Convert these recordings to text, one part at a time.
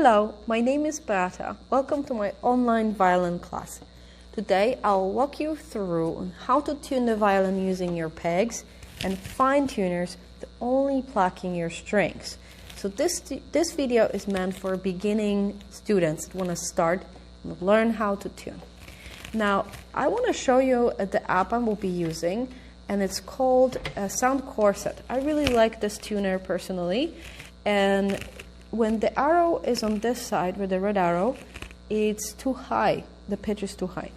Hello, my name is Beata. Welcome to my online violin class. Today I'll walk you through how to tune the violin using your pegs and fine tuners with only plucking your strings. So this video is meant for beginning students that want to start and learn how to tune. Now I want to show you the app I will be using, and it's called Sound Corset. I really like this tuner personally, and when the arrow is on this side with the red arrow, it's too high, the pitch is too high.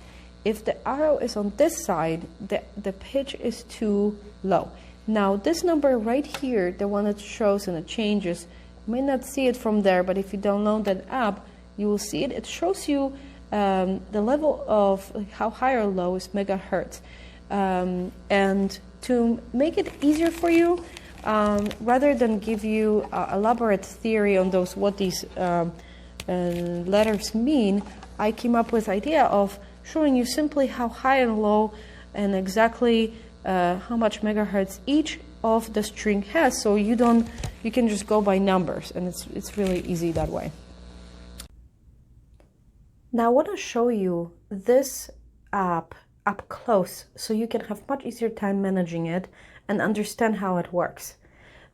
If the arrow is on this side, the pitch is too low. Now this number right here, the one that shows and it changes, you may not see it from there, but if you download that app, you will see it. It shows you the level of how high or low is megahertz. And to make it easier for you, rather than give you elaborate theory on what these letters mean, I came up with the idea of showing you simply how high and low and exactly how much megahertz each of the string has, so you can just go by numbers, and it's really easy that way. Now I want to show you this app up close so you can have much easier time managing it and understand how it works.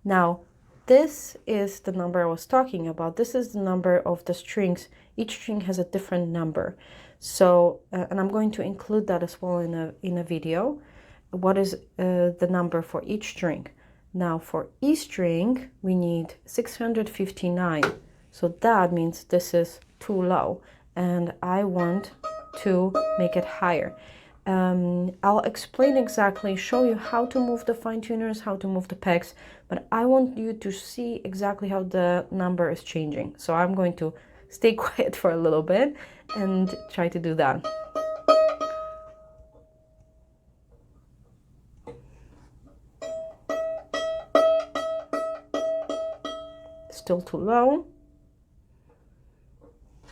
Now this is the number I was talking about. This is the number of the strings. Each string has a different number. So and I'm going to include that as well in a video. What is the number for each string? Now for E string we need 659. So that means this is too low and I want to make it higher. I'll explain exactly, show you how to move the fine tuners, how to move the pegs, but I want you to see exactly how the number is changing. So I'm going to stay quiet for a little bit and try to do that. Still too low.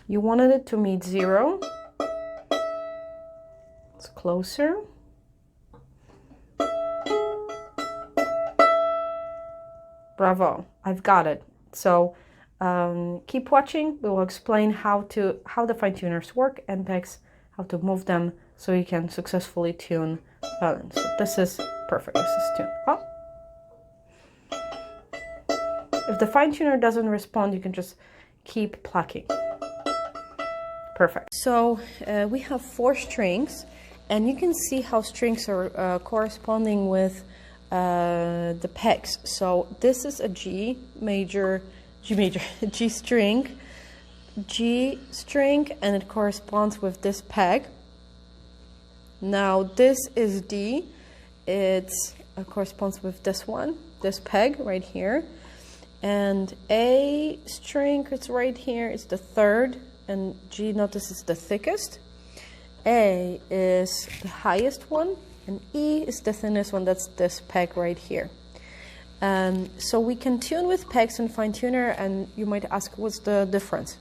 You wanted it to meet 0. It's closer. Bravo, I've got it. So keep watching. We will explain how the fine tuners work and pegs, how to move them so you can successfully tune violin. So this is perfect. This is tuned. Oh. If the fine tuner doesn't respond, you can just keep plucking. Perfect. So we have 4 strings, and you can see how strings are corresponding with the pegs. So this is a G string, and it corresponds with this peg. Now this is D. It corresponds with this one, this peg right here. And A string, it's right here, it's the 3rd, and G, notice, is the thickest. A is the highest one, and E is the thinnest one. That's this peg right here. So we can tune with pegs and fine tuner, and you might ask, what's the difference?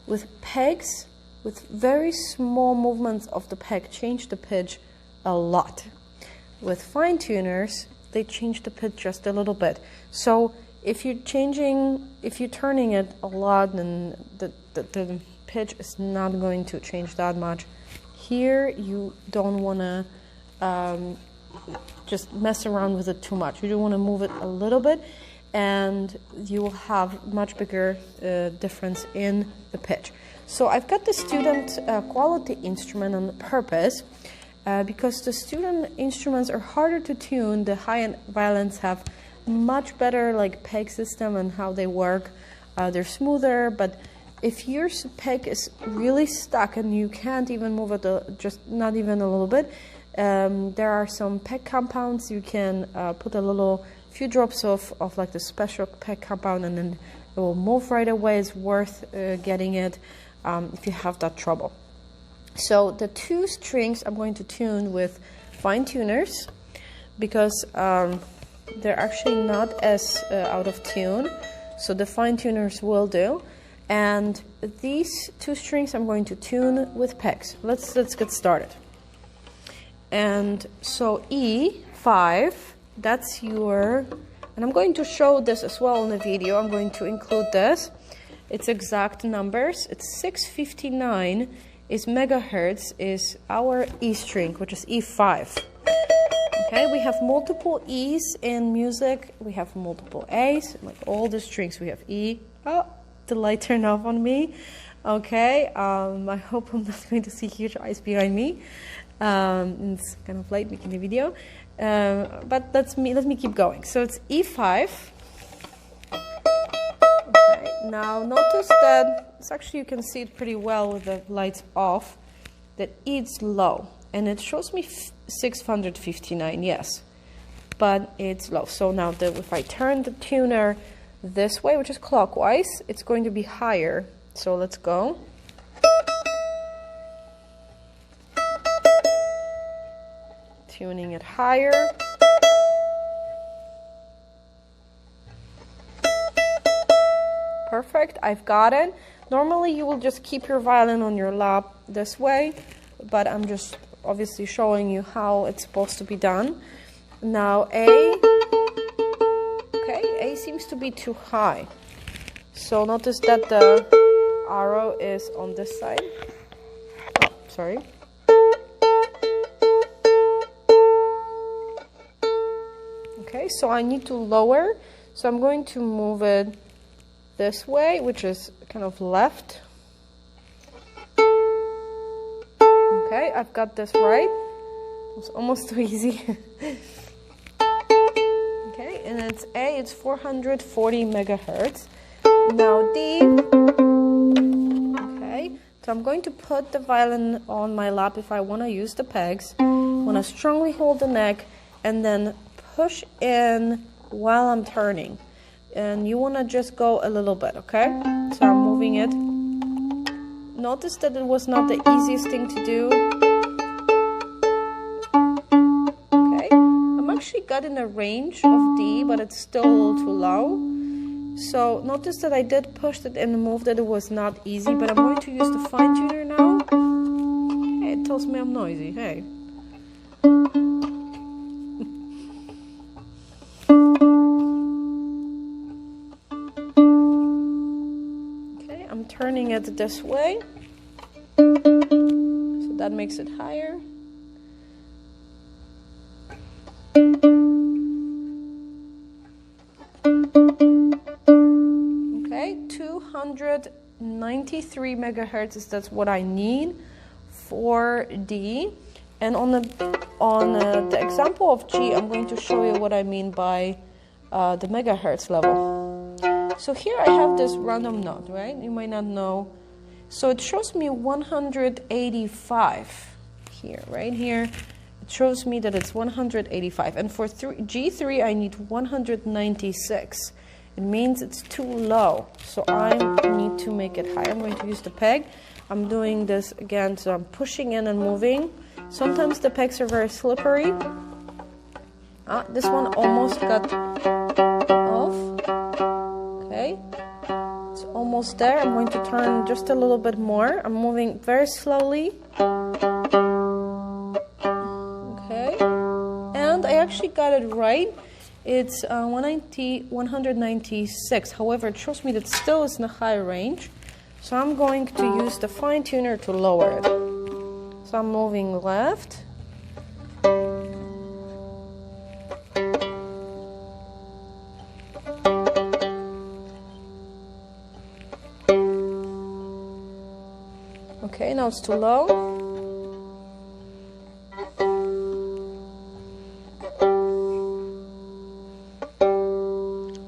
With pegs, with very small movements of the peg, change the pitch a lot. With fine tuners, they change the pitch just a little bit. So if you're turning it a lot, then the pitch is not going to change that much. Here you don't want to just mess around with it too much. You do want to move it a little bit, and you will have much bigger difference in the pitch. So I've got the student quality instrument on purpose because the student instruments are harder to tune. The high-end violins have much better peg system and how they work. They're smoother, but if your peg is really stuck and you can't even move it, just not even a little bit, there are some peg compounds. You can put a few drops of the special peg compound, and then it will move right away. It's worth getting it if you have that trouble. So the 2 strings I'm going to tune with fine tuners because they're actually not as out of tune, so the fine tuners will do. And these 2 strings I'm going to tune with pegs. Let's get started. And so E5, that's your, and I'm going to show this as well in the video. I'm going to include this. its exact numbers. It's 659 is megahertz is our E string, which is E5. Okay, we have multiple E's in music. We have multiple A's, like all the strings. We have E. Oh, the light turned off on me. Okay, I hope I'm not going to see huge eyes behind me. It's kind of late making the video, but let me keep going. So it's E5. Okay, now notice that it's actually, you can see it pretty well with the lights off, that E is low, and it shows me 659, yes, but it's low. So now if I turn the tuner this way, which is clockwise, it's going to be higher. So let's go. Tuning it higher. Perfect, I've got it. Normally you will just keep your violin on your lap this way, but I'm just obviously showing you how it's supposed to be done. Now A, okay, A seems to be too high. So notice that the arrow is on this side. Oh, sorry. Okay, so I need to lower. So I'm going to move it this way, which is kind of left. Okay, I've got this right. It's almost too easy. Okay, and it's A, it's 440 megahertz. Now D. Okay, so I'm going to put the violin on my lap if I want to use the pegs. I want to strongly hold the neck and then push in while I'm turning. And you want to just go a little bit, okay? So I'm moving it. Notice that it was not the easiest thing to do. Okay, I'm actually got in a range of D, but it's still a little too low. So notice that I did push it and move that it was not easy, but I'm going to use the fine tuner now. Hey, it tells me I'm noisy, hey. Turning it this way, so that makes it higher. Okay, 293 megahertz, that's what I need for D. And on the example of G, I'm going to show you what I mean by the megahertz level. So here I have this random note, right? You might not know. So it shows me 185 here, right here. It shows me that it's 185. And for G3, I need 196. It means it's too low. So I need to make it higher. I'm going to use the peg. I'm doing this again, so I'm pushing in and moving. Sometimes the pegs are very slippery. This one almost got off. Okay, it's almost there. I'm going to turn just a little bit more. I'm moving very slowly. Okay, and I actually got it right. It's 196. However, it shows me that still it's in a high range. So I'm going to use the fine tuner to lower it. So I'm moving left. Okay, now it's too low.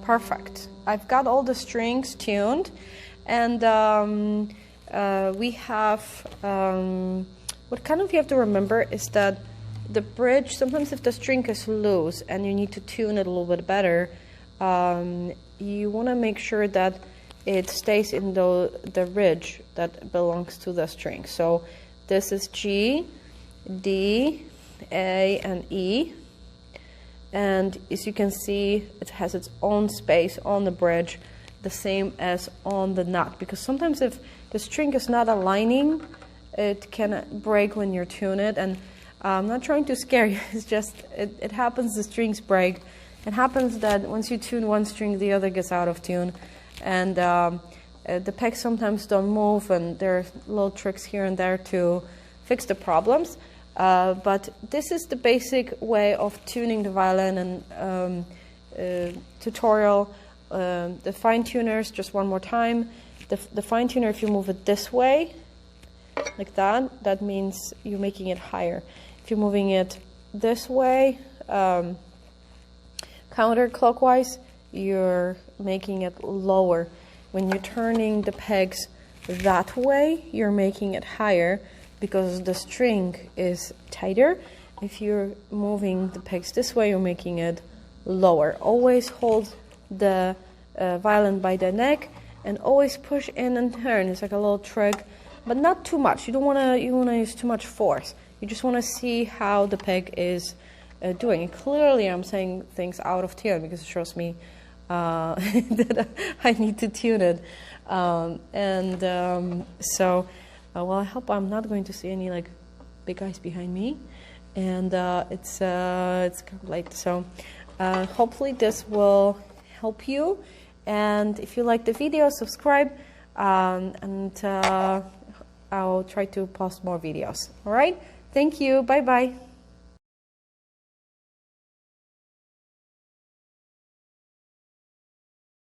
Perfect. I've got all the strings tuned, and we have what kind of you have to remember is that the bridge, sometimes if the string is loose and you need to tune it a little bit better, you want to make sure that it stays in the ridge that belongs to the string. So this is G, D, A, and E. And as you can see, it has its own space on the bridge, the same as on the nut. Because sometimes if the string is not aligning, it can break when you tune it. And I'm not trying to scare you, it's just, it happens, the strings break. It happens that once you tune one string, the other gets out of tune. And the pegs sometimes don't move, and there are little tricks here and there to fix the problems. But this is the basic way of tuning the violin and tutorial. The fine tuners, just one more time. The fine tuner, if you move it this way, like that, that means you're making it higher. If you're moving it this way, counterclockwise, you're making it lower. When you're turning the pegs that way, you're making it higher because the string is tighter. If you're moving the pegs this way, you're making it lower. Always hold the violin by the neck and always push in and turn. It's like a little trick, but not too much. You don't want to use too much force. You just want to see how the peg is doing. And clearly, I'm saying things out of tune because it shows me that I need to tune it. Well, I hope I'm not going to see any like big guys behind me, and it's kind of late. So hopefully this will help you. And if you like the video, subscribe, and I'll try to post more videos. All right? Thank you. Bye-bye.